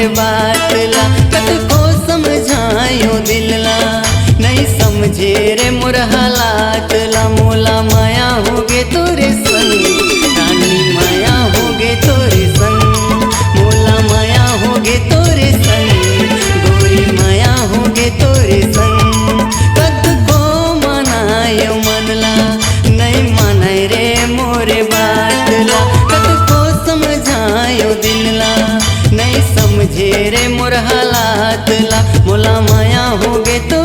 मोरे बात ला कत को समझायो दिल ला नहीं समझे रे मोर हालात ला मोला माया होगे तोरे संग रानी माया होगे तोरे संग मोला माया होगे तोरे संग गोरी माया होगे तोरे संग कत को मनायो मनला नहीं मानाय रे मोरे बात ला कत को समझायो दिल ला नहीं समझे रे मोर हालात ला मोला माया होगे तो